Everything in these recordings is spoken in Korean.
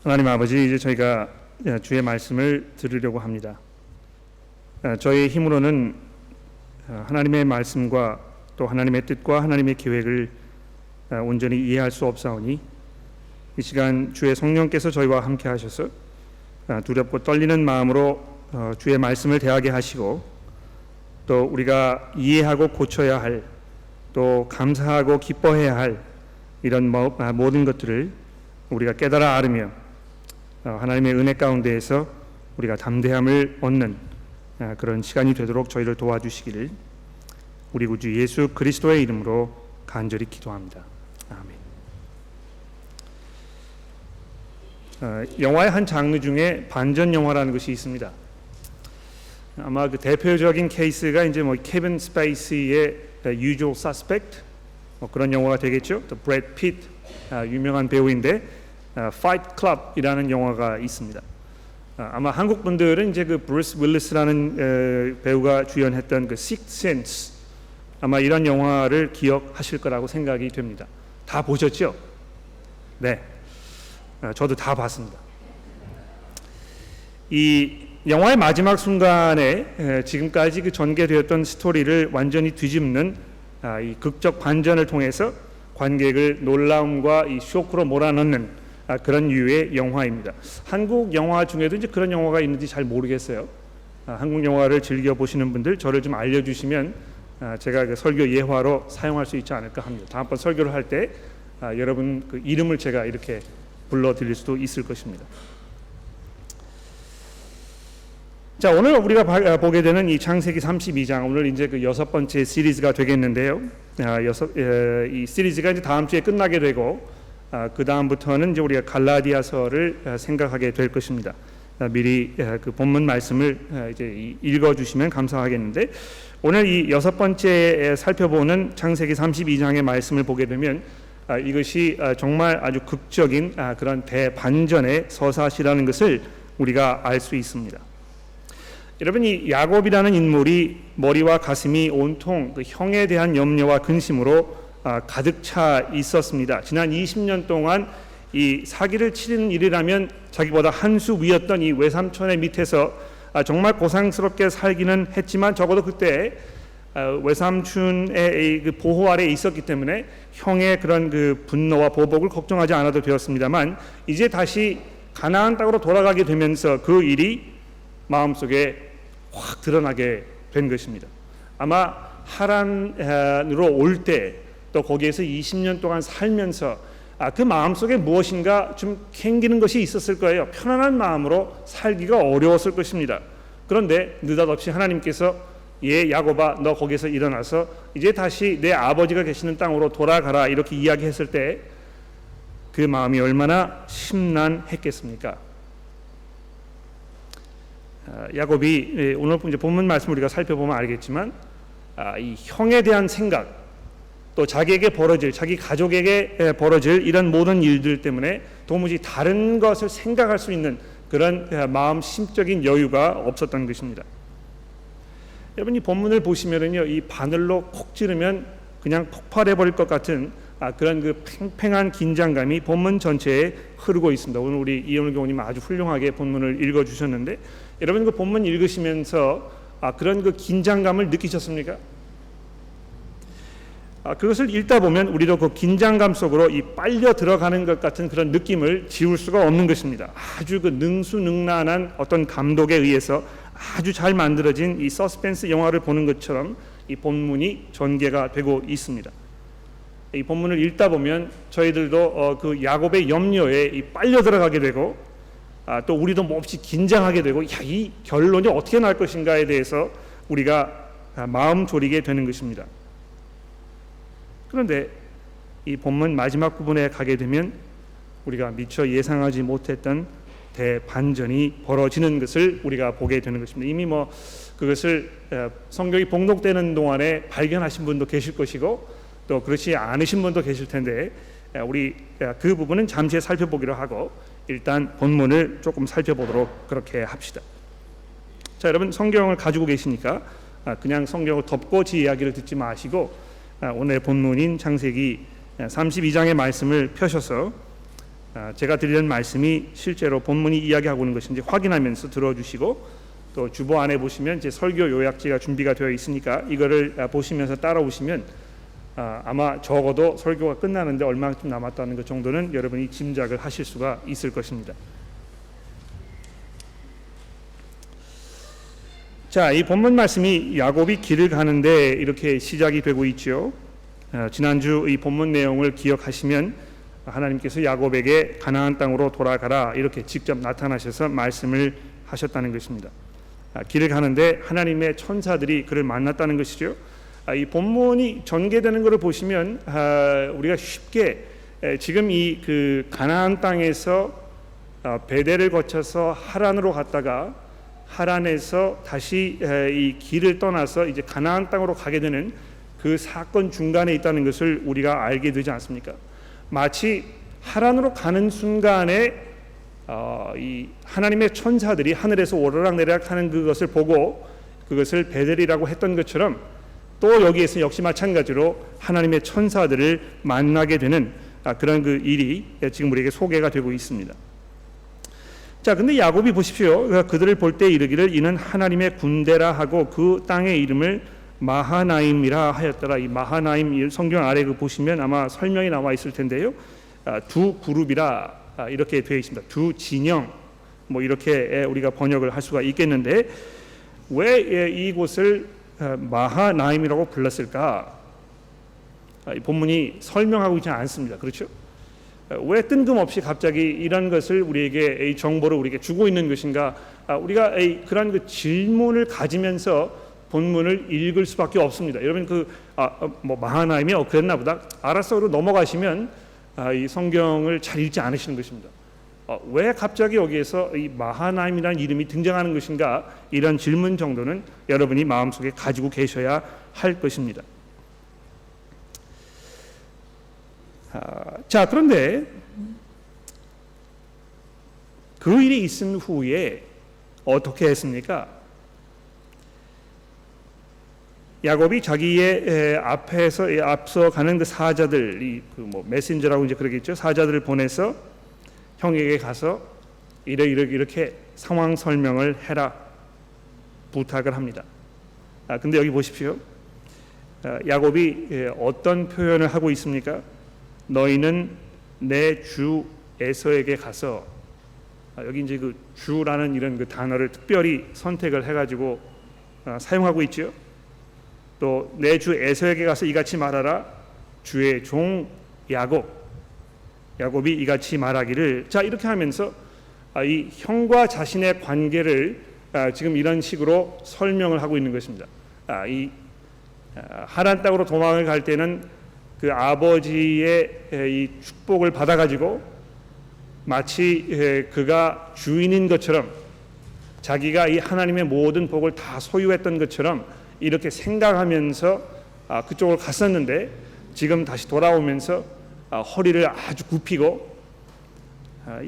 하나님 아버지, 이제 저희가 주의 말씀을 들으려고 합니다. 저희의 힘으로는 하나님의 말씀과 또 하나님의 뜻과 하나님의 계획을 온전히 이해할 수 없사오니 이 시간 주의 성령께서 저희와 함께 하셔서 두렵고 떨리는 마음으로 주의 말씀을 대하게 하시고, 또 우리가 이해하고 고쳐야 할, 또 감사하고 기뻐해야 할 이런 모든 것들을 우리가 깨달아 알으며 하나님의 은혜 가운데에서 우리가 담대함을 얻는 그런 시간이 되도록 저희를 도와주시기를 우리 구주 예수 그리스도의 이름으로 간절히 기도합니다. 아멘. 영화의 한 장르 중에 반전 영화라는 것이 있습니다. 아마 그 대표적인 케이스가 이제 케빈 스페이시의 Usual Suspect, 그런 영화가 되겠죠. 또 브래드 피트, 유명한 배우인데 Fight Club이라는 영화가 있습니다. 아마 한국 분들은 이제 그 브루스 윌리스라는 배우가 주연했던 그 Sixth Sense, 아마 이런 영화를 기억하실 거라고 생각이 됩니다. 다 보셨죠? 네, 저도 다 봤습니다. 이 영화의 마지막 순간에 지금까지 그 전개되었던 스토리를 완전히 뒤집는 이 극적 반전을 통해서 관객을 놀라움과 이 쇼크로 몰아넣는 그런 유의 영화입니다. 한국 영화 중에도 이제 그런 영화가 있는지 잘 모르겠어요. 한국 영화를 즐겨 보시는 분들 저를 좀 알려주시면 제가 그 설교 예화로 사용할 수 있지 않을까 합니다. 다음번 설교를 할 때 여러분 그 이름을 제가 이렇게 불러드릴 수도 있을 것입니다. 자, 오늘 우리가 보게 되는 이 창세기 32장, 오늘 이제 그 6번째 시리즈가 되겠는데요. 이 시리즈가 이제 다음 주에 끝나게 되고, 그 다음부터는 이제 우리가 갈라디아서를 생각하게 될 것입니다. 미리 그 본문 말씀을 이제 읽어주시면 감사하겠는데, 오늘 이 6번째 살펴보는 창세기 32장의 말씀을 보게 되면 이것이 정말 아주 극적인 그런 대반전의 서사시라는 것을 우리가 알 수 있습니다. 여러분, 이 야곱이라는 인물이 머리와 가슴이 온통 그 형에 대한 염려와 근심으로 가득 차 있었습니다. 지난 20년 동안 이 사기를 치는 일이라면 자기보다 한 수 위였던 이 외삼촌의 밑에서 정말 고상스럽게 살기는 했지만, 적어도 그때 외삼촌의 그 보호 아래에 있었기 때문에 형의 그런 그 분노와 보복을 걱정하지 않아도 되었습니다만, 이제 다시 가나안 땅으로 돌아가게 되면서 그 일이 마음속에 확 드러나게 된 것입니다. 아마 하란으로 올 때, 또 거기에서 20년 동안 살면서 그 마음속에 무엇인가 좀 캥기는 것이 있었을 거예요. 편안한 마음으로 살기가 어려웠을 것입니다. 그런데 느닷없이 하나님께서 야곱아, 너 거기서 일어나서 이제 다시 내 아버지가 계시는 땅으로 돌아가라, 이렇게 이야기했을 때 그 마음이 얼마나 심란했겠습니까? 야곱이 오늘 이제 본문 말씀 우리가 살펴보면 알겠지만, 이 형에 대한 생각, 또 자기에게 벌어질, 자기 가족에게 벌어질 이런 모든 일들 때문에 도무지 다른 것을 생각할 수 있는 그런 마음 심적인 여유가 없었던 것입니다. 여러분, 이 본문을 보시면은요, 이 바늘로 콕 찌르면 그냥 폭발해 버릴 것 같은 그런 그 팽팽한 긴장감이 본문 전체에 흐르고 있습니다. 오늘 우리 이현우 교우님 아주 훌륭하게 본문을 읽어 주셨는데, 여러분 그 본문 읽으시면서 그런 그 긴장감을 느끼셨습니까? 그것을 읽다 보면 우리도 그 긴장감 속으로 이 빨려 들어가는 것 같은 그런 느낌을 지울 수가 없는 것입니다. 아주 그 능수능란한 어떤 감독에 의해서 아주 잘 만들어진 이 서스펜스 영화를 보는 것처럼 이 본문이 전개가 되고 있습니다. 이 본문을 읽다 보면 저희들도 그 야곱의 염려에 이 빨려 들어가게 되고, 또 우리도 몹시 긴장하게 되고, 이 결론이 어떻게 날 것인가에 대해서 우리가 마음 졸이게 되는 것입니다. 그런데 이 본문 마지막 부분에 가게 되면 우리가 미처 예상하지 못했던 대반전이 벌어지는 것을 우리가 보게 되는 것입니다. 이미 그것을 성경이 봉독되는 동안에 발견하신 분도 계실 것이고, 또 그렇지 않으신 분도 계실 텐데, 우리 그 부분은 잠시 살펴보기로 하고 일단 본문을 조금 살펴보도록 그렇게 합시다. 자, 여러분 성경을 가지고 계시니까 그냥 성경을 덮고 제 이야기를 듣지 마시고 오늘 본문인 창세기 32장의 말씀을 펴셔서 제가 드리는 말씀이 실제로 본문이 이야기하고 있는 것인지 확인하면서 들어주시고, 또 주보 안에 보시면 제 설교 요약지가 준비가 되어 있으니까 이거를 보시면서 따라오시면 아마 적어도 설교가 끝나는데 얼마쯤 남았다는 것 정도는 여러분이 짐작을 하실 수가 있을 것입니다. 자, 이 본문 말씀이 야곱이 길을 가는데 이렇게 시작이 되고 있죠. 지난주 이 본문 내용을 기억하시면 하나님께서 야곱에게 가나안 땅으로 돌아가라 이렇게 직접 나타나셔서 말씀을 하셨다는 것입니다. 길을 가는데 하나님의 천사들이 그를 만났다는 것이죠. 이 본문이 전개되는 것을 보시면 우리가 쉽게 지금 이 그 가나안 땅에서 베델을 거쳐서 하란으로 갔다가 하란에서 다시 이 길을 떠나서 이제 가나안 땅으로 가게 되는 그 사건 중간에 있다는 것을 우리가 알게 되지 않습니까? 마치 하란으로 가는 순간에 이 하나님의 천사들이 하늘에서 오르락내리락 하는 그것을 보고 그것을 베델이라고 했던 것처럼 또 여기에서 역시 마찬가지로 하나님의 천사들을 만나게 되는 그런 그 일이 지금 우리에게 소개가 되고 있습니다. 자, 근데 야곱이 보십시오. 그들을 볼 때 이르기를 이는 하나님의 군대라 하고 그 땅의 이름을 마하나임이라 하였더라. 이 마하나임 성경 아래 그 보시면 아마 설명이 나와 있을 텐데요. 두 그룹이라 이렇게 되어 있습니다. 두 진영 뭐 이렇게 우리가 번역을 할 수가 있겠는데 왜 이곳을 마하나임이라고 불렀을까? 이 본문이 설명하고 있지 않습니다. 그렇죠? 왜 뜬금없이 갑자기 이런 것을 우리에게 이 정보를 우리에게 주고 있는 것인가? 우리가 그런 그 질문을 가지면서 본문을 읽을 수밖에 없습니다. 여러분 뭐 마하나임이 그랬나 보다. 알았어로 넘어가시면 이 성경을 잘 읽지 않으시는 것입니다. 왜 갑자기 여기에서 이 마하나임이라는 이름이 등장하는 것인가? 이런 질문 정도는 여러분이 마음속에 가지고 계셔야 할 것입니다. 자, 그런데 그 일이 있은 후에 어떻게 했습니까? 야곱이 자기의 앞서 가는 그 사자들, 뭐 메신저라고 이제 그러겠죠. 사자들을 보내서 형에게 가서 이렇게 상황 설명을 해라 부탁을 합니다. 근데 여기 보십시오. 야곱이 어떤 표현을 하고 있습니까? 너희는 내 주 에서에게 가서 여기 이제 그 주라는 이런 그 단어를 특별히 선택을 해가지고 사용하고 있죠. 또 내 주 에서에게 가서 이같이 말하라. 주의 종 야곱이 이같이 말하기를. 자, 이렇게 하면서 이 형과 자신의 관계를 지금 이런 식으로 설명을 하고 있는 것입니다. 이 하란 땅으로 도망을 갈 때는 그 아버지의 이 축복을 받아가지고 마치 그가 주인인 것처럼 자기가 이 하나님의 모든 복을 다 소유했던 것처럼 이렇게 생각하면서 그쪽으로 갔었는데 지금 다시 돌아오면서 허리를 아주 굽히고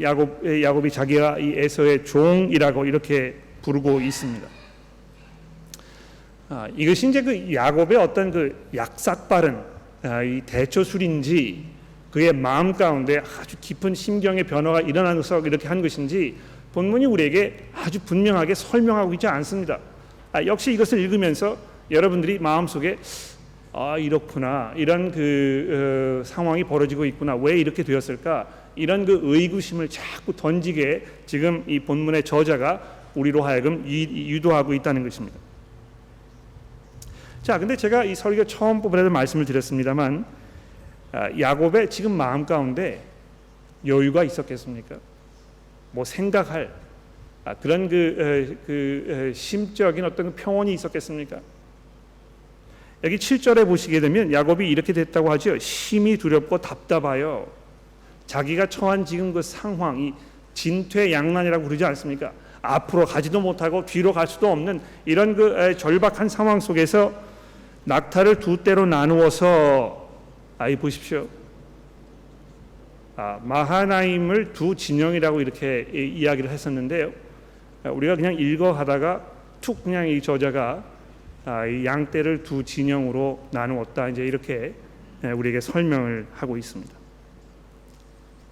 야곱이 자기가 이 에서의 종이라고 이렇게 부르고 있습니다. 이것이 이제 그 야곱의 어떤 그 약삭빠른 이 대처술인지 그의 마음 가운데 아주 깊은 심경의 변화가 일어나서 이렇게 한 것인지 본문이 우리에게 아주 분명하게 설명하고 있지 않습니다. 역시 이것을 읽으면서 여러분들이 마음속에 이렇구나, 이런 그 상황이 벌어지고 있구나, 왜 이렇게 되었을까, 이런 그 의구심을 자꾸 던지게 지금 이 본문의 저자가 우리로 하여금 유도하고 있다는 것입니다. 자, 근데 제가 이 설교 처음 부분에도 말씀을 드렸습니다만 야곱의 지금 마음 가운데 여유가 있었겠습니까? 뭐 생각할 그런 그 심적인 어떤 평온이 있었겠습니까? 여기 7절에 보시게 되면 야곱이 이렇게 됐다고 하죠. 심히 두렵고 답답하여 자기가 처한 지금 그 상황이 진퇴양난이라고 그러지 않습니까? 앞으로 가지도 못하고 뒤로 갈 수도 없는 이런 그 절박한 상황 속에서 낙타를 두 떼로 나누어서 보십시오. 마하나임을 두 진영이라고 이렇게 이야기를 했었는데요. 우리가 그냥 읽어가다가 툭 그냥 이 저자가 이 양떼를 두 진영으로 나누었다 이제 이렇게 우리에게 설명을 하고 있습니다.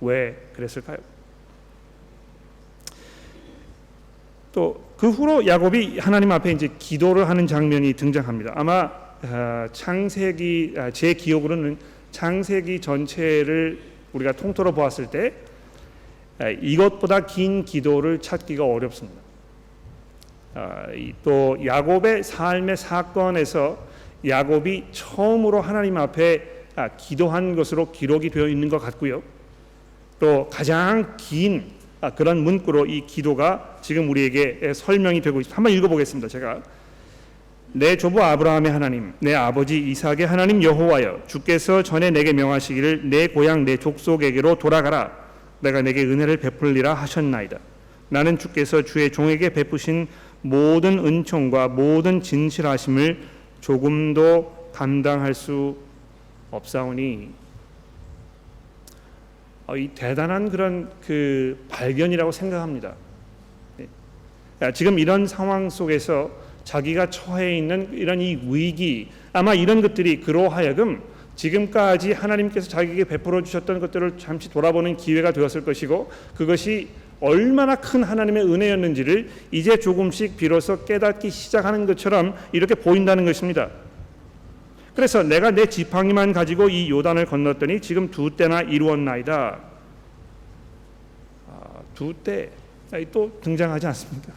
왜 그랬을까요? 또 그 후로 야곱이 하나님 앞에 이제 기도를 하는 장면이 등장합니다. 아마 창세기 제 기억으로는 창세기 전체를 우리가 통틀어 보았을 때 이것보다 긴 기도를 찾기가 어렵습니다. 또 야곱의 삶의 사건에서 야곱이 처음으로 하나님 앞에 기도한 것으로 기록이 되어 있는 것 같고요. 또 가장 긴 그런 문구로 이 기도가 지금 우리에게 설명이 되고 있습니다. 한번 읽어보겠습니다. 제가 내 조부 아브라함의 하나님, 내 아버지 이삭의 하나님 여호와여, 주께서 전에 내게 명하시기를 내 고향 내 족속에게로 돌아가라. 내가 내게 은혜를 베풀리라 하셨나이다. 나는 주께서 주의 종에게 베푸신 모든 은총과 모든 진실하심을 조금도 감당할 수 없사오니. 이 대단한 그런 그 발견이라고 생각합니다. 지금 이런 상황 속에서 자기가 처해 있는 이런 이 위기, 아마 이런 것들이 그로 하여금 지금까지 하나님께서 자기에게 베풀어 주셨던 것들을 잠시 돌아보는 기회가 되었을 것이고, 그것이 얼마나 큰 하나님의 은혜였는지를 이제 조금씩 비로소 깨닫기 시작하는 것처럼 이렇게 보인다는 것입니다. 그래서 내가 내 지팡이만 가지고 이 요단을 건넜더니 지금 2때나 이루었나이다. 2때 또 등장하지 않습니까?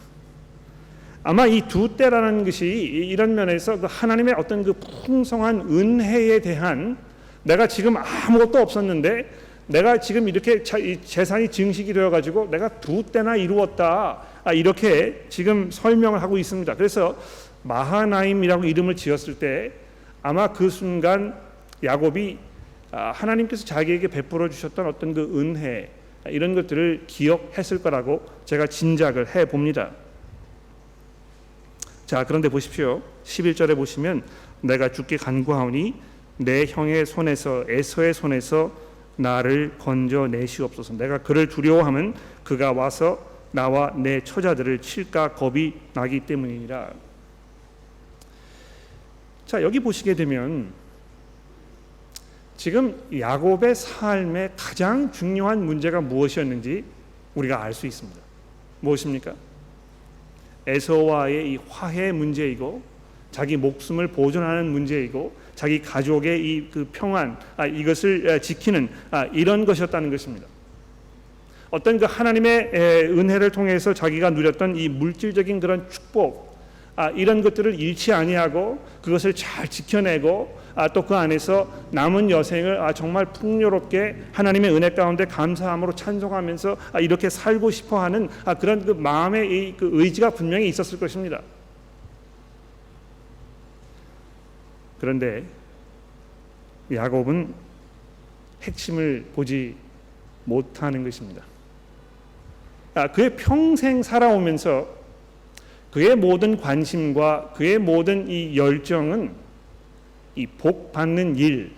아마 이 2때라는 것이 이런 면에서 그 하나님의 어떤 그 풍성한 은혜에 대한, 내가 지금 아무것도 없었는데 내가 지금 이렇게 재산이 증식이 되어가지고 내가 2때나 이루었다, 이렇게 지금 설명을 하고 있습니다. 그래서 마하나임이라고 이름을 지었을 때 아마 그 순간 야곱이 하나님께서 자기에게 베풀어 주셨던 어떤 그 은혜, 이런 것들을 기억했을 거라고 제가 짐작을 해봅니다. 자, 그런데 보십시오. 11절에 보시면 내가 주께 간구하오니 내 형의 손에서, 에서의 손에서 나를 건져내시옵소서. 내가 그를 두려워하면 그가 와서 나와 내 처자들을 칠까 겁이 나기 때문이니라. 자, 여기 보시게 되면 지금 야곱의 삶의 가장 중요한 문제가 무엇이었는지 우리가 알 수 있습니다. 무엇입니까? 에서와의 이 화해 문제이고, 자기 목숨을 보존하는 문제이고, 자기 가족의 이 그 평안, 이것을 지키는 이런 것이었다는 것입니다. 어떤 그 하나님의 은혜를 통해서 자기가 누렸던 이 물질적인 그런 축복, 이런 것들을 잃지 아니하고 그것을 잘 지켜내고, 또 그 안에서 남은 여생을 정말 풍요롭게 하나님의 은혜 가운데 감사함으로 찬송하면서 이렇게 살고 싶어하는 그런 그 마음의 그 의지가 분명히 있었을 것입니다. 그런데 야곱은 핵심을 보지 못하는 것입니다. 그의 평생 살아오면서 그의 모든 관심과 그의 모든 이 열정은 이 복 받는 일,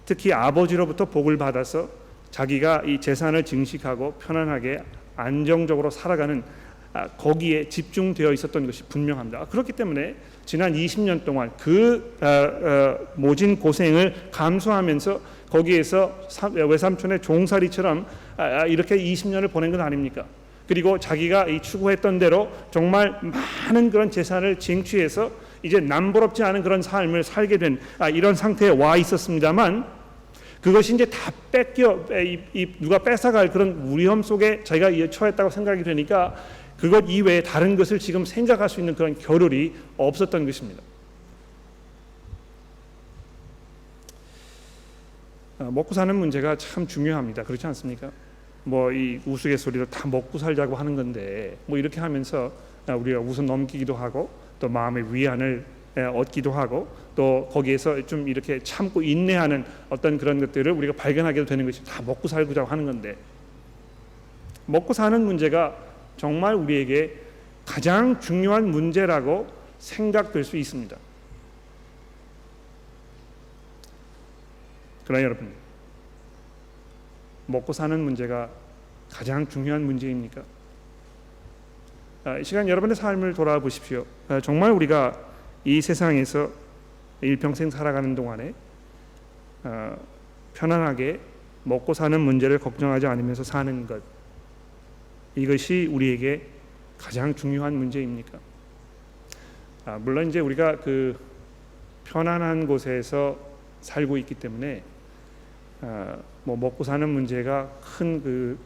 특히 아버지로부터 복을 받아서 자기가 이 재산을 증식하고 편안하게 안정적으로 살아가는 거기에 집중되어 있었던 것이 분명합니다. 그렇기 때문에 지난 20년 동안 그 모진 고생을 감수하면서 거기에서 외삼촌의 종살이처럼 이렇게 20년을 보낸 건 아닙니까? 그리고 자기가 이 추구했던 대로 정말 많은 그런 재산을 쟁취해서 이제 남부럽지 않은 그런 삶을 살게 된 이런 상태에 와 있었습니다만, 그것이 이제 다 누가 뺏어갈 그런 위험 속에 자기가 처했다고 생각이 되니까 그것 이외에 다른 것을 지금 생각할 수 있는 그런 겨를이 없었던 것입니다. 먹고 사는 문제가 참 중요합니다. 그렇지 않습니까? 뭐 이 우스갯소리로 다 먹고 살자고 하는 건데, 뭐 이렇게 하면서 우리가 웃음 넘기기도 하고 또 마음의 위안을 얻기도 하고 또 거기에서 좀 이렇게 참고 인내하는 어떤 그런 것들을 우리가 발견하게 되는 것이 다 먹고 살고자 하는 건데, 먹고 사는 문제가 정말 우리에게 가장 중요한 문제라고 생각될 수 있습니다. 그러나 여러분, 먹고 사는 문제가 가장 중요한 문제입니까? 이 시간 여러분의 삶을 돌아보십시오. 정말 우리가 이 세상에서 일평생 살아가는 동안에 편안하게 먹고 사는 문제를 걱정하지 않으면서 사는 것, 이것이 우리에게 가장 중요한 문제입니까? 물론 이제 우리가 그 편안한 곳에서 살고 있기 때문에 뭐 먹고 사는 문제가 큰 그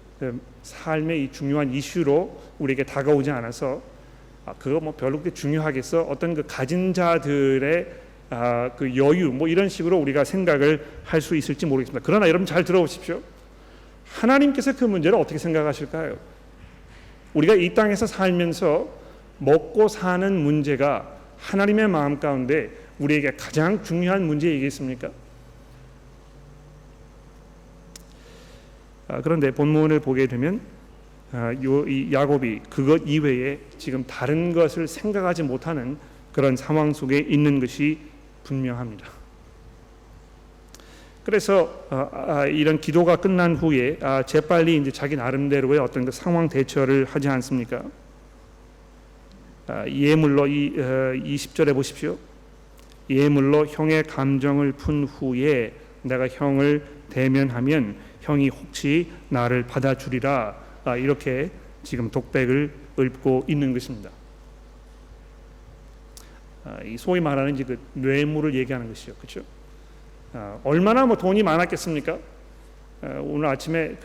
삶의 이 중요한 이슈로 우리에게 다가오지 않아서 그거 뭐 별로 그렇게 중요하겠어? 어떤 그 가진 자들의 그 여유 뭐 이런 식으로 우리가 생각을 할 수 있을지 모르겠습니다. 그러나 여러분 잘 들어보십시오. 하나님께서 그 문제를 어떻게 생각하실까요? 우리가 이 땅에서 살면서 먹고 사는 문제가 하나님의 마음 가운데 우리에게 가장 중요한 문제이겠습니까? 그런데 본문을 보게 되면 이 야곱이 그것 이외에 지금 다른 것을 생각하지 못하는 그런 상황 속에 있는 것이 분명합니다. 그래서 이런 기도가 끝난 후에 재빨리 이제 자기 나름대로의 어떤 그 상황 대처를 하지 않습니까? 예물로 20절에 보십시오. 예물로 형의 감정을 푼 후에 내가 형을 대면하면 형이 혹시 나를 받아주리라, 이렇게 지금 독백을 읊고 있는 것입니다. 이 소위 말하는 이제 그 뇌물을 얘기하는 것이죠, 그렇죠? 얼마나 뭐 돈이 많았겠습니까? 오늘 아침에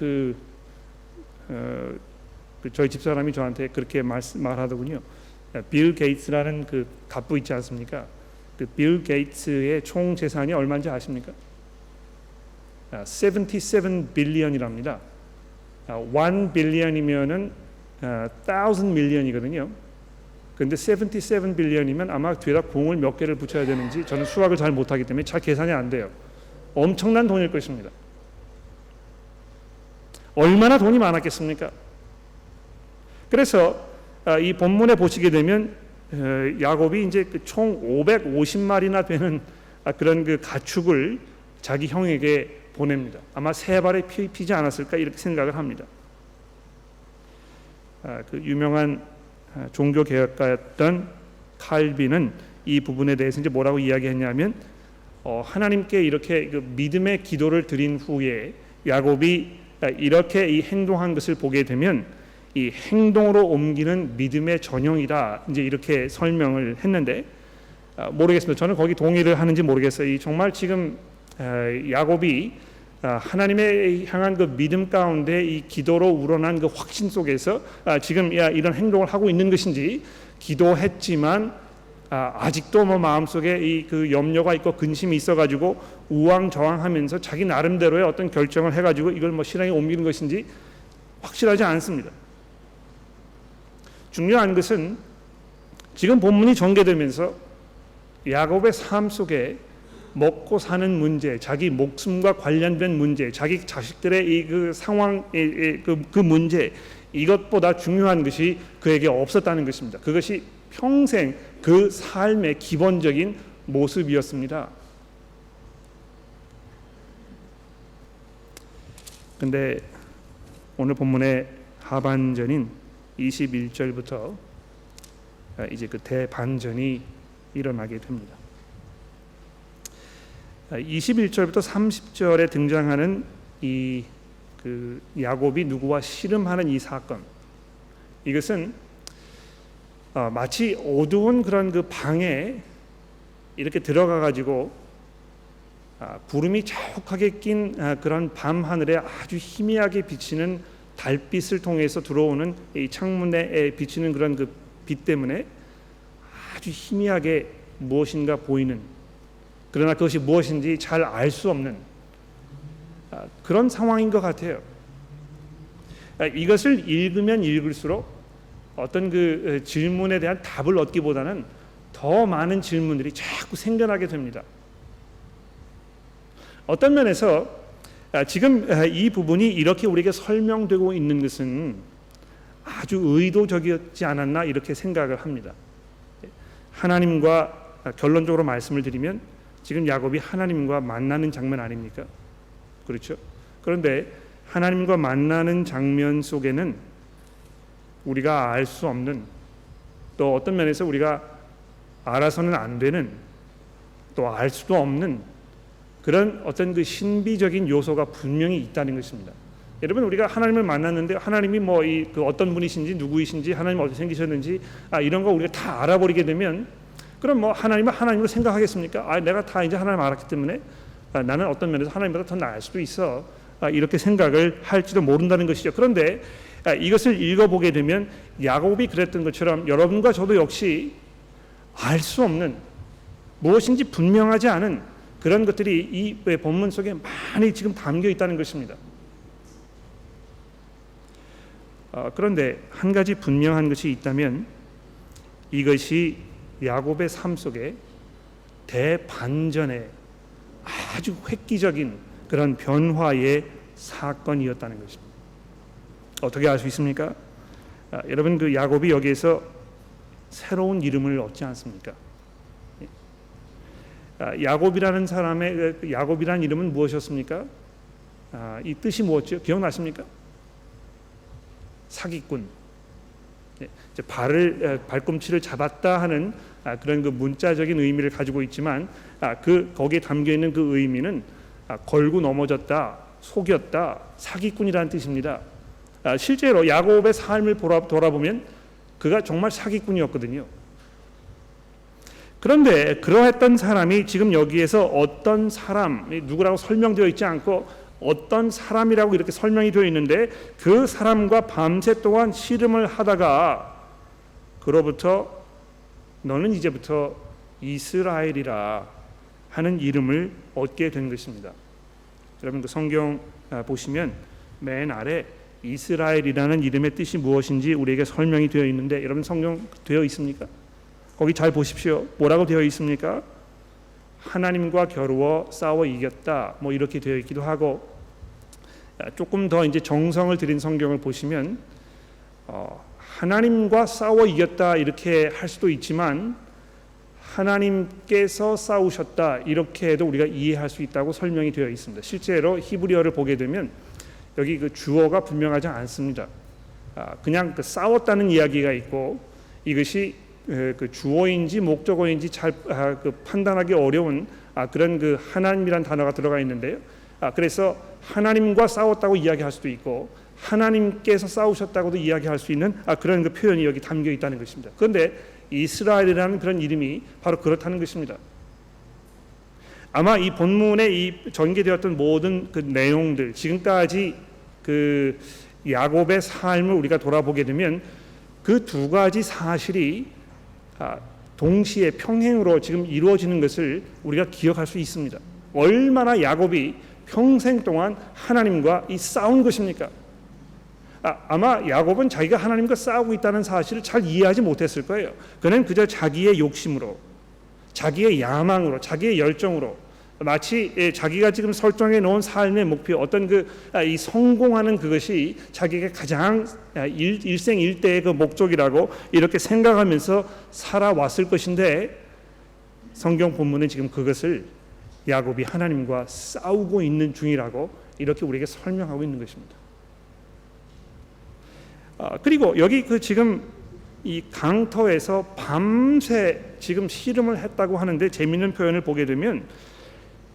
저희 집사람이 저한테 그렇게 말하더군요. 빌 게이츠라는 그 갑부 있지 않습니까? 그 빌 게이츠의 총 재산이 얼마인지 아십니까? 77 빌리언이랍니다. 1 빌리언이면은 1000 밀리언이거든요. 근데 77 빌리언이면 아마 뒤에다 공을 몇 개를 붙여야 되는지 저는 수학을 잘 못하기 때문에 잘 계산이 안 돼요. 엄청난 돈일 것입니다. 얼마나 돈이 많았겠습니까? 그래서 이 본문에 보시게 되면 야곱이 이제 총 550마리나 되는 그런 그 가축을 자기 형에게 보냅니다. 아마 3발에 피지 않았을까 이렇게 생각을 합니다. 그 유명한 종교 개혁가였던 칼빈은 이 부분에 대해서 이제 뭐라고 이야기했냐면 하나님께 이렇게 그 믿음의 기도를 드린 후에 야곱이 이렇게 이 행동한 것을 보게 되면 이 행동으로 옮기는 믿음의 전형이다, 이제 이렇게 설명을 했는데 모르겠습니다. 저는 거기 동의를 하는지 모르겠어요. 정말 지금 야곱이 하나님의 향한 그 믿음 가운데 이 기도로 우러난 그 확신 속에서 지금 이런 행동을 하고 있는 것인지, 기도했지만 아직도 뭐 마음속에 이 그 염려가 있고 근심이 있어가지고 우왕좌왕하면서 자기 나름대로의 어떤 결정을 해가지고 이걸 뭐 실행에 옮기는 것인지 확실하지 않습니다. 중요한 것은 지금 본문이 전개되면서 야곱의 삶 속에 먹고 사는 문제, 자기 목숨과 관련된 문제, 자기 자식들의 이 그 상황, 그 문제, 이것보다 중요한 것이 그에게 없었다는 것입니다. 그것이 평생 그 삶의 기본적인 모습이었습니다. 그런데 오늘 본문의 하반전인 21절부터 이제 그 대반전이 일어나게 됩니다. 21절부터 30절에 등장하는 이 그 야곱이 누구와 씨름하는 이 사건, 이것은 마치 어두운 그런 그 방에 이렇게 들어가 가지고 구름이 자욱하게 낀 그런 밤 하늘에 아주 희미하게 비치는 달빛을 통해서 들어오는 이 창문에 비치는 그런 그 빛 때문에 아주 희미하게 무엇인가 보이는, 그러나 그것이 무엇인지 잘 알 수 없는 그런 상황인 것 같아요. 이것을 읽으면 읽을수록 어떤 그 질문에 대한 답을 얻기보다는 더 많은 질문들이 자꾸 생겨나게 됩니다. 어떤 면에서 지금 이 부분이 이렇게 우리에게 설명되고 있는 것은 아주 의도적이었지 않았나 이렇게 생각을 합니다. 하나님과 결론적으로 말씀을 드리면 지금 야곱이 하나님과 만나는 장면 아닙니까? 그렇죠? 그런데 하나님과 만나는 장면 속에는 우리가 알 수 없는, 또 어떤 면에서 우리가 알아서는 안 되는, 또 알 수도 없는 그런 어떤 그 신비적인 요소가 분명히 있다는 것입니다. 여러분, 우리가 하나님을 만났는데 하나님이 그 어떤 분이신지 누구이신지 하나님 어떻게 생기셨는지 이런 거 우리가 다 알아버리게 되면 그럼 하나님을 하나님으로 생각하겠습니까? 내가 다 이제 하나님 알았기 때문에 나는 어떤 면에서 하나님보다 더 나을 수도 있어. 이렇게 생각을 할지도 모른다는 것이죠. 그런데 이것을 읽어보게 되면 야곱이 그랬던 것처럼 여러분과 저도 역시 알 수 없는 무엇인지 분명하지 않은 그런 것들이 이 본문 속에 많이 지금 담겨 있다는 것입니다. 그런데 한 가지 분명한 것이 있다면 이것이 야곱의 삶 속에 대반전의 아주 획기적인 그런 변화의 사건이었다는 것입니다. 어떻게 알 수 있습니까? 여러분, 그 야곱이 여기에서 새로운 이름을 얻지 않습니까? 야곱이라는 사람의 야곱이라는 이름은 무엇이었습니까? 이 뜻이 무엇이죠? 기억나십니까? 사기꾼. 발꿈치를 잡았다 하는 그런 그 문자적인 의미를 가지고 있지만 거기에 담겨 있는 그 의미는 걸고 넘어졌다, 속였다, 사기꾼이라는 뜻입니다. 실제로 야곱의 삶을 돌아보면 그가 정말 사기꾼이었거든요. 그런데 그러했던 사람이 지금 여기에서 어떤 사람, 누구라고 설명되어 있지 않고 어떤 사람이라고 이렇게 설명이 되어 있는데 그 사람과 밤새 동안 씨름을 하다가 그로부터 너는 이제부터 이스라엘이라 하는 이름을 얻게 된 것입니다. 여러분, 그 성경 보시면 맨 아래 이스라엘이라는 이름의 뜻이 무엇인지 우리에게 설명이 되어 있는데 여러분, 성경 되어 있습니까? 거기 잘 보십시오. 뭐라고 되어 있습니까? 하나님과 겨루어 싸워 이겼다. 이렇게 되어 있기도 하고, 조금 더 이제 정성을 들인 성경을 보시면 하나님과 싸워 이겼다 이렇게 할 수도 있지만 하나님께서 싸우셨다 이렇게 해도 우리가 이해할 수 있다고 설명이 되어 있습니다. 실제로 히브리어를 보게 되면 여기 그 주어가 분명하지 않습니다. 그냥 싸웠다는 이야기가 있고 이것이 그 주어인지 목적어인지 잘 판단하기 어려운 그런 그 하나님이란 단어가 들어가 있는데요. 그래서 하나님과 싸웠다고 이야기할 수도 있고 하나님께서 싸우셨다고도 이야기할 수 있는 그런 그 표현이 여기 담겨 있다는 것입니다. 그런데 이스라엘이라는 그런 이름이 바로 그렇다는 것입니다. 아마 이 본문에 이 전개되었던 모든 그 내용들, 지금까지 그 야곱의 삶을 우리가 돌아보게 되면 그 두 가지 사실이 동시에 평행으로 지금 이루어지는 것을 우리가 기억할 수 있습니다. 얼마나 야곱이 평생 동안 하나님과 싸운 것입니까? 아마 야곱은 자기가 하나님과 싸우고 있다는 사실을 잘 이해하지 못했을 거예요. 그는 그저 자기의 욕심으로, 자기의 야망으로, 자기의 열정으로 마치 자기가 지금 설정해 놓은 삶의 목표, 어떤 이 성공하는 그것이 자기가 가장 일생일대의 그 목적이라고 이렇게 생각하면서 살아왔을 것인데 성경 본문은 지금 그것을 야곱이 하나님과 싸우고 있는 중이라고 이렇게 우리에게 설명하고 있는 것입니다. 그리고 여기 지금 이 강터에서 밤새 지금 씨름을 했다고 하는데 재미있는 표현을 보게 되면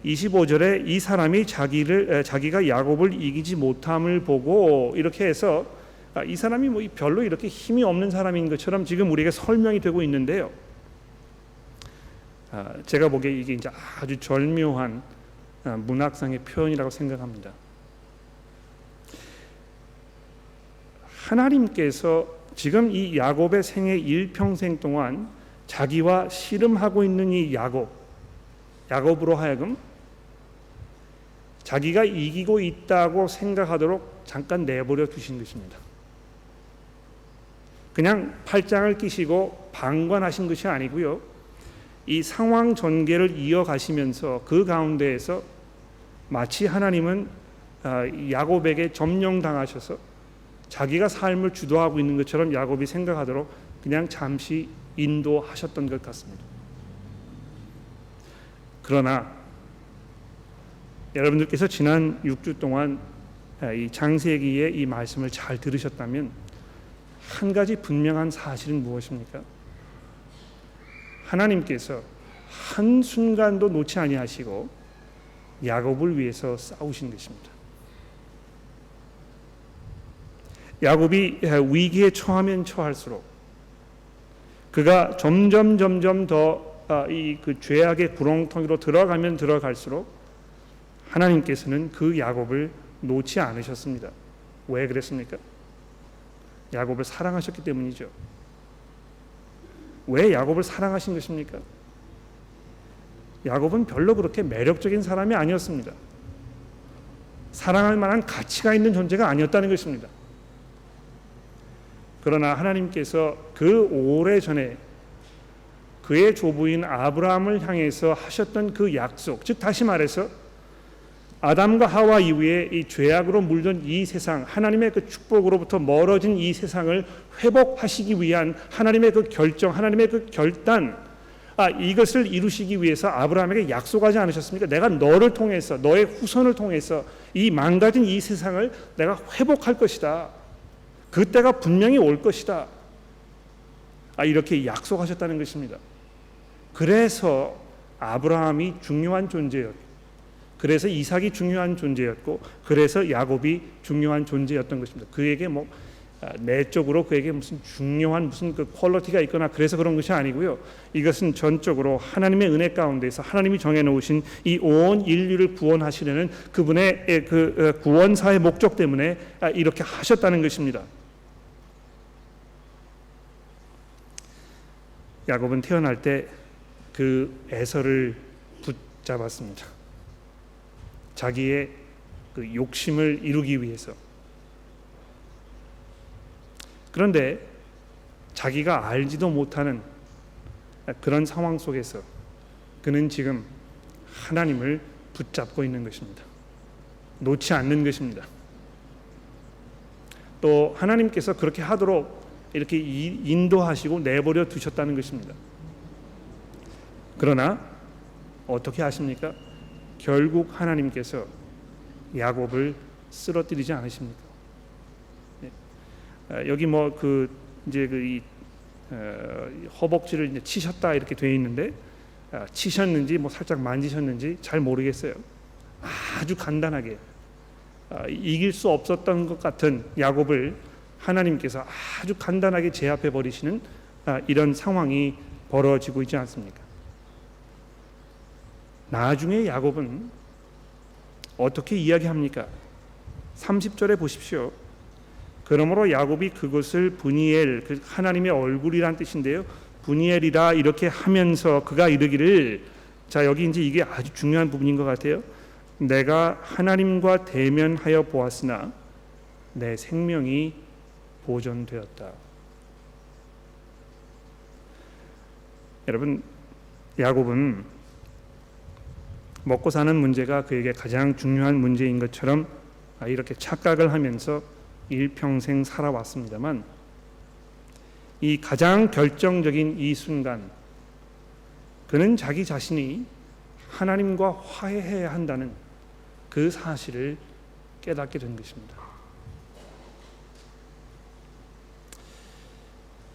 25절에 이 사람이 자기가 야곱을 이기지 못함을 보고 이렇게 해서 이 사람이 별로 이렇게 힘이 없는 사람인 것처럼 지금 우리에게 설명이 되고 있는데요. 제가 보기에 이게 이제 아주 절묘한 문학상의 표현이라고 생각합니다. 하나님께서 지금 이 야곱의 생애 일평생 동안 자기와 씨름하고 있는 이 야곱으로 하여금 자기가 이기고 있다고 생각하도록 잠깐 내버려 두신 것입니다. 그냥 팔짱을 끼시고 방관하신 것이 아니고요. 이 상황 전개를 이어가시면서 그 가운데에서 마치 하나님은 야곱에게 점령당하셔서 자기가 삶을 주도하고 있는 것처럼 야곱이 생각하도록 그냥 잠시 인도하셨던 것 같습니다. 그러나 여러분들께서 지난 6주 동안 이 창세기의 이 말씀을 잘 들으셨다면 한 가지 분명한 사실은 무엇입니까? 하나님께서 한순간도 놓지 아니하시고 야곱을 위해서 싸우신 것입니다. 야곱이 위기에 처하면 처할수록 그가 점점 더 이 그 죄악의 구렁텅이로 들어가면 들어갈수록 하나님께서는 그 야곱을 놓지 않으셨습니다. 왜 그랬습니까? 야곱을 사랑하셨기 때문이죠. 왜 야곱을 사랑하신 것입니까? 야곱은 별로 그렇게 매력적인 사람이 아니었습니다. 사랑할 만한 가치가 있는 존재가 아니었다는 것입니다. 그러나 하나님께서 그 오래전에 그의 조부인 아브라함을 향해서 하셨던 그 약속, 즉 다시 말해서 아담과 하와 이후에 이 죄악으로 물든 이 세상, 하나님의 그 축복으로부터 멀어진 이 세상을 회복하시기 위한 하나님의 그 결정, 하나님의 그 결단, 이것을 이루시기 위해서 아브라함에게 약속하지 않으셨습니까? 내가 너를 통해서, 너의 후손을 통해서 이 망가진 이 세상을 내가 회복할 것이다. 그때가 분명히 올 것이다. 이렇게 약속하셨다는 것입니다. 그래서 아브라함이 중요한 존재였고, 그래서 이삭이 중요한 존재였고, 그래서 야곱이 중요한 존재였던 것입니다. 그에게 내적으로 그에게 무슨 중요한 무슨 그 퀄리티가 있거나 그래서 그런 것이 아니고요. 이것은 전적으로 하나님의 은혜 가운데서 하나님이 정해놓으신 이 온 인류를 구원하시려는 그분의 그 구원사의 목적 때문에 이렇게 하셨다는 것입니다. 야곱은 태어날 때 그 에서를 붙잡았습니다. 자기의 그 욕심을 이루기 위해서. 그런데 자기가 알지도 못하는 그런 상황 속에서 그는 지금 하나님을 붙잡고 있는 것입니다. 놓지 않는 것입니다. 또 하나님께서 그렇게 하도록 이렇게 인도하시고 내버려 두셨다는 것입니다. 그러나 어떻게 하십니까? 결국 하나님께서 야곱을 쓰러뜨리지 않으십니까? 여기 이제 허벅지를 이제 치셨다 이렇게 되어 있는데 치셨는지 살짝 만지셨는지 잘 모르겠어요. 아주 간단하게 이길 수 없었던 것 같은 야곱을 하나님께서 아주 간단하게 제압해 버리시는 이런 상황이 벌어지고 있지 않습니까? 나중에 야곱은 어떻게 이야기합니까? 30절에 보십시오. 그러므로 야곱이 그것을 브니엘, 그 하나님의 얼굴이란 뜻인데요, 브니엘이라 이렇게 하면서 그가 이르기를, 자 여기 이제 이게 아주 중요한 부분인 것 같아요. 내가 하나님과 대면하여 보았으나 내 생명이 보존되었다. 여러분, 야곱은 먹고 사는 문제가 그에게 가장 중요한 문제인 것처럼 이렇게 착각을 하면서 일평생 살아왔습니다만, 이 가장 결정적인 이 순간 그는 자기 자신이 하나님과 화해해야 한다는 그 사실을 깨닫게 된 것입니다.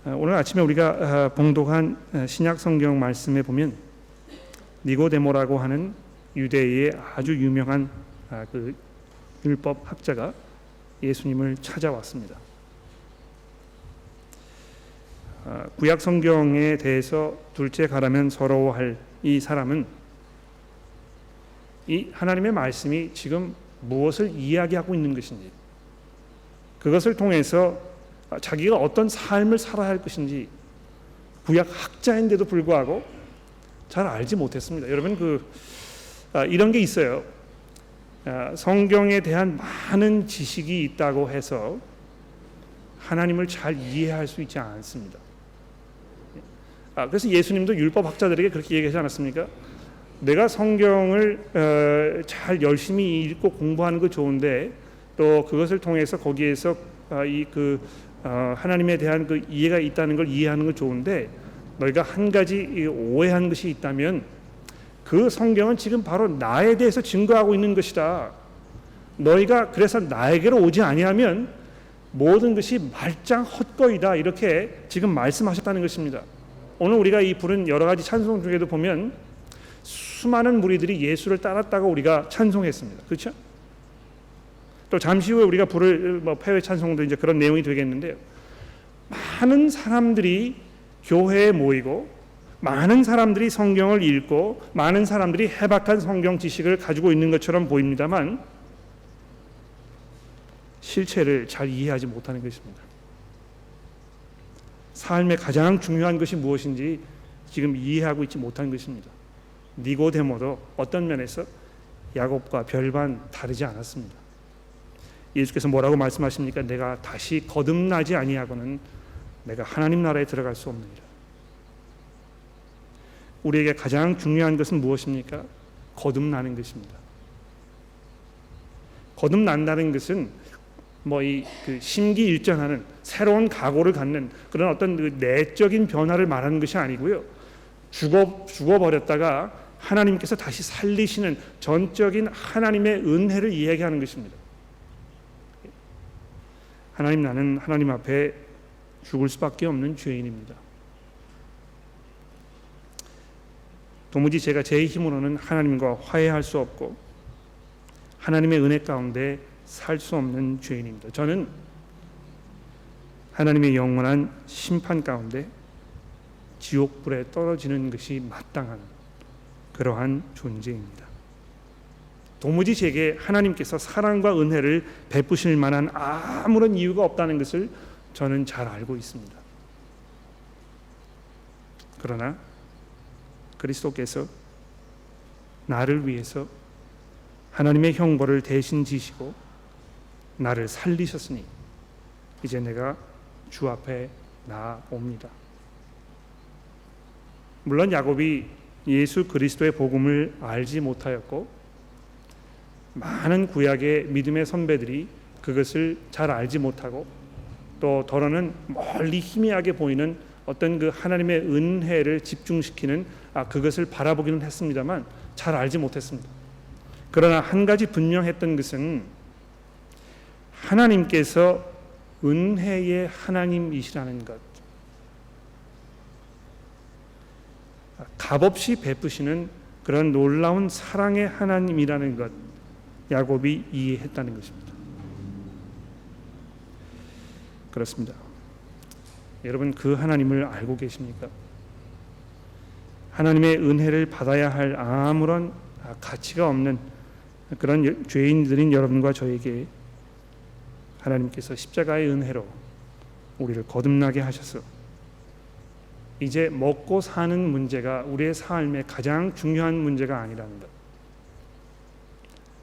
오늘 아침에 우리가 봉독한 신약 성경 말씀에 보면 니고데모라고 하는 유대의 아주 유명한 그 율법 학자가 예수님을 찾아왔습니다. 구약 성경에 대해서 둘째 가라면 서러워할 이 사람은 이 하나님의 말씀이 지금 무엇을 이야기하고 있는 것인지, 그것을 통해서 자기가 어떤 삶을 살아야 할 것인지 구약 학자인데도 불구하고 잘 알지 못했습니다. 여러분, 이런 게 있어요. 성경에 대한 많은 지식이 있다고 해서 하나님을 잘 이해할 수 있지 않습니다. 그래서 예수님도 율법 학자들에게 그렇게 얘기하지 않았습니까? 내가 성경을 잘 열심히 읽고 공부하는 거 좋은데, 또 그것을 통해서 거기에서 하나님에 대한 그 이해가 있다는 걸 이해하는 건 좋은데, 너희가 한 가지 오해한 것이 있다면 그 성경은 지금 바로 나에 대해서 증거하고 있는 것이다. 너희가 그래서 나에게로 오지 아니하면 모든 것이 말짱 헛거이다. 이렇게 지금 말씀하셨다는 것입니다. 오늘 우리가 이 부른 여러 가지 찬송 중에도 보면 수많은 무리들이 예수를 따랐다고 우리가 찬송했습니다. 그렇죠? 또 잠시 후에 우리가 부를 폐회 찬송도 이제 그런 내용이 되겠는데요. 많은 사람들이 교회에 모이고 많은 사람들이 성경을 읽고 많은 사람들이 해박한 성경 지식을 가지고 있는 것처럼 보입니다만 실체를 잘 이해하지 못하는 것입니다. 삶의 가장 중요한 것이 무엇인지 지금 이해하고 있지 못한 것입니다. 니고데모도 어떤 면에서 야곱과 별반 다르지 않았습니다. 예수께서 뭐라고 말씀하십니까? 내가 다시 거듭나지 아니하고는 내가 하나님 나라에 들어갈 수 없느니라. 우리에게 가장 중요한 것은 무엇입니까? 거듭나는 것입니다. 거듭난다는 것은 그 심기일전하는 새로운 각오를 갖는 그런 어떤 그 내적인 변화를 말하는 것이 아니고요. 죽어버렸다가 하나님께서 다시 살리시는 전적인 하나님의 은혜를 이야기하는 것입니다. 하나님, 나는 하나님 앞에 죽을 수밖에 없는 죄인입니다. 도무지 제가 제 힘으로는 하나님과 화해할 수 없고 하나님의 은혜 가운데 살 수 없는 죄인입니다. 저는 하나님의 영원한 심판 가운데 지옥불에 떨어지는 것이 마땅한 그러한 존재입니다. 도무지 제게 하나님께서 사랑과 은혜를 베푸실 만한 아무런 이유가 없다는 것을 저는 잘 알고 있습니다. 그러나 그리스도께서 나를 위해서 하나님의 형벌을 대신 지시고 나를 살리셨으니 이제 내가 주 앞에 나옵니다. 물론 야곱이 예수 그리스도의 복음을 알지 못하였고 많은 구약의 믿음의 선배들이 그것을 잘 알지 못하고 또 더러는 멀리 희미하게 보이는 어떤 그 하나님의 은혜를 집중시키는 그것을 바라보기는 했습니다만 잘 알지 못했습니다. 그러나 한 가지 분명했던 것은 하나님께서 은혜의 하나님이시라는 것, 값없이 베푸시는 그런 놀라운 사랑의 하나님이라는 것, 야곱이 이해했다는 것입니다. 그렇습니다. 여러분, 그 하나님을 알고 계십니까? 하나님의 은혜를 받아야 할 아무런 가치가 없는 그런 죄인들인 여러분과 저에게 하나님께서 십자가의 은혜로 우리를 거듭나게 하셔서 이제 먹고 사는 문제가 우리의 삶의 가장 중요한 문제가 아니라는 것,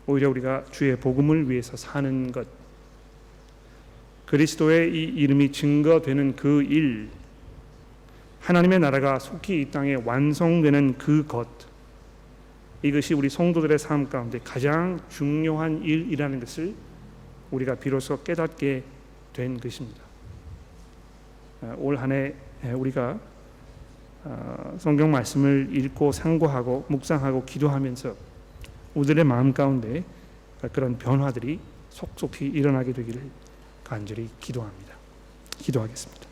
오히려 우리가 주의 복음을 위해서 사는 것, 그리스도의 이 이름이 증거되는 그 일, 하나님의 나라가 속히 이 땅에 완성되는 그 것, 이것이 우리 성도들의 삶 가운데 가장 중요한 일이라는 것을 우리가 비로소 깨닫게 된 것입니다. 올 한 해 우리가 성경 말씀을 읽고 상고하고 묵상하고 기도하면서 우리들의 마음 가운데 그런 변화들이 속속히 일어나게 되기를 간절히 기도합니다. 기도하겠습니다.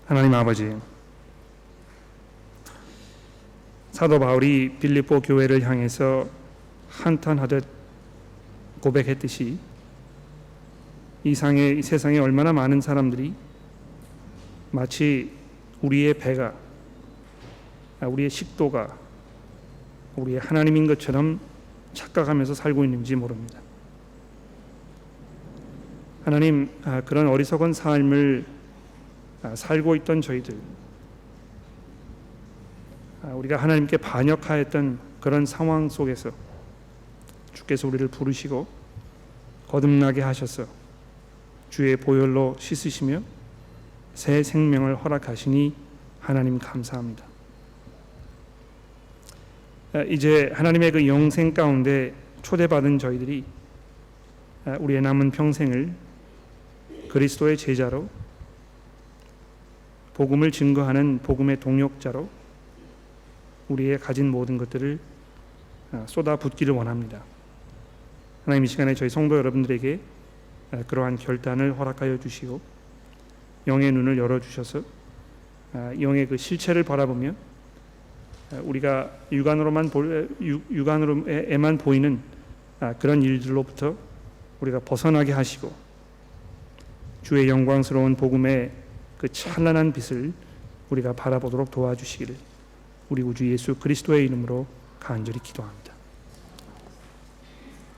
하나님 아버지, 사도 바울이 빌립보 교회를 향해서 한탄하듯 고백했듯이 이 세상에 얼마나 많은 사람들이 마치 우리의 배가, 우리의 식도가 우리의 하나님인 것처럼 착각하면서 살고 있는지 모릅니다. 하나님, 그런 어리석은 삶을 살고 있던 저희들, 우리가 하나님께 반역하였던 그런 상황 속에서 주께서 우리를 부르시고 거듭나게 하셔서 주의 보혈로 씻으시며 새 생명을 허락하시니 하나님 감사합니다. 이제 하나님의 그 영생 가운데 초대받은 저희들이 우리의 남은 평생을 그리스도의 제자로, 복음을 증거하는 복음의 동역자로 우리의 가진 모든 것들을 쏟아붓기를 원합니다. 하나님, 이 시간에 저희 성도 여러분들에게 그러한 결단을 허락하여 주시고 영의 눈을 열어주셔서 영의 그 실체를 바라보며 우리가 육안으로에만 보이는 그런 일들로부터 우리가 벗어나게 하시고 주의 영광스러운 복음의 그 찬란한 빛을 우리가 바라보도록 도와주시기를 우리 구주 예수 그리스도의 이름으로 간절히 기도합니다.